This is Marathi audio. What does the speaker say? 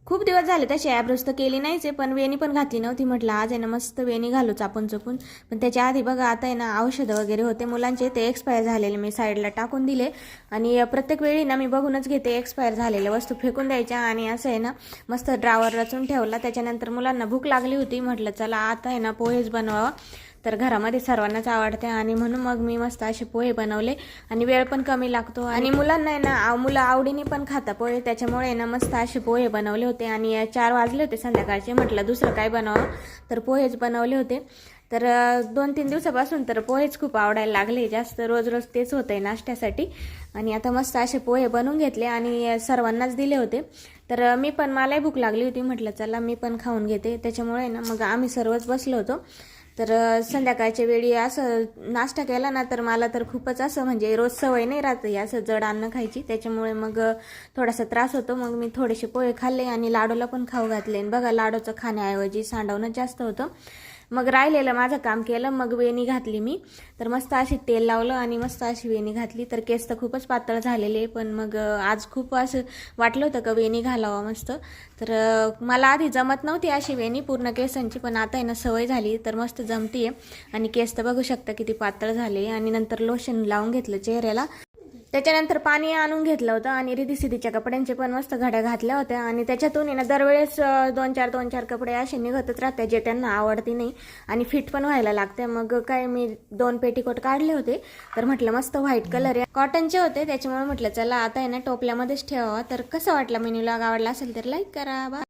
खूप दिवस झाले तशी ॲब्रोज तर केली नाहीच आहे, पण वेणी पण घातली नव्हती. म्हटलं आज आहे ना मस्त वेणी घालू चापून चुपून. पण त्याच्या आधी बघा आता आहे ना औषधं वगैरे होते मुलांचे, ते एक्सपायर झालेले मी साईडला टाकून दिले. आणि प्रत्येक वेळी ना मी बघूनच घेते एक्सपायर झालेल्या वस्तू फेकून द्यायच्या. आणि असं आहे ना मस्त ड्रावर रचून ठेवला. त्याच्यानंतर मुलांना भूक लागली होती, म्हटलं चला आता आहे ना पोहेच बनवावा. तर घरामध्ये सर्वांनाच आवडते आणि म्हणून मग मी मस्त असे पोहे बनवले. आणि वेळ पण कमी लागतो आणि मुलांना आहे ना मुलं आवडीने पण खाता पोहे, त्याच्यामुळे ना मस्त असे पोहे बनवले होते. आणि 4 वाजले होते संध्याकाळचे, म्हटलं दुसरं काय बनवावं, तर पोहेच बनवले होते. तर 2-3 दिवसापासून तर पोहेच खूप आवडायला लागले, जास्त रोज रोज तेच होतंय नाश्त्यासाठी. आणि आता मस्त असे पोहे बनवून घेतले आणि सर्वांनाच दिले होते. तर मी पण, मलाही भूक लागली होती, म्हटलं चला मी पण खाऊन घेते. त्याच्यामुळे ना मग आम्ही सर्वच बसलो होतो. तर संध्याकाळच्या वेळी असं नाश्ता केला ना तर मला तर खूपच असं म्हणजे रोज सवय नाही राहत असं जड अन्न खायची, त्याच्यामुळे मग थोडासा त्रास होतो. मग मी थोडेसे पोहे खाल्ले आणि लाडूला पण खाऊ घातले. बघा लाडूचं खाण्याऐवजी सांडवणं जास्त होतं. मग राहिलेलं माझं काम केलं. मग वेणी घातली मी, तर मस्त अशी तेल लावलं आणि मस्त अशी वेणी घातली. तर केस तर खूपच पातळ झालेले, पण मग आज खूप असं वाटलं होतं का वेणी घालावं मस्त. तर मला आधी जमत नव्हती अशी वेणी पूर्ण केसांची, पण आता आहे ना सवय झाली तर मस्त जमतीये. आणि केस तर बघू शकता किती पातळ झाले. आणि नंतर लोशन लावून घेतलं चेहऱ्याला. त्याच्यानंतर पाणी आणून घेतलं होतं आणि रिधी सिद्धीच्या कपड्यांचे पण मस्त घड्या घातल्या होत्या. आणि त्याच्यातून आहे ना दरवेळेस 2-4 कपडे असे निघतच राहते जे त्यांना आवडती नाही आणि फिट पण व्हायला लागते. मग काय मी 2 पेटीकोट काढले होते. तर म्हटलं मस्त व्हाईट कलर आहे, कॉटनचे होते, त्याच्यामुळे म्हटलं चला आता आहे ना टोपल्यामध्येच ठेवावा. तर कसं वाटलं मिनी व्लॉग, आवडला असेल तर लाईक करा. बाय.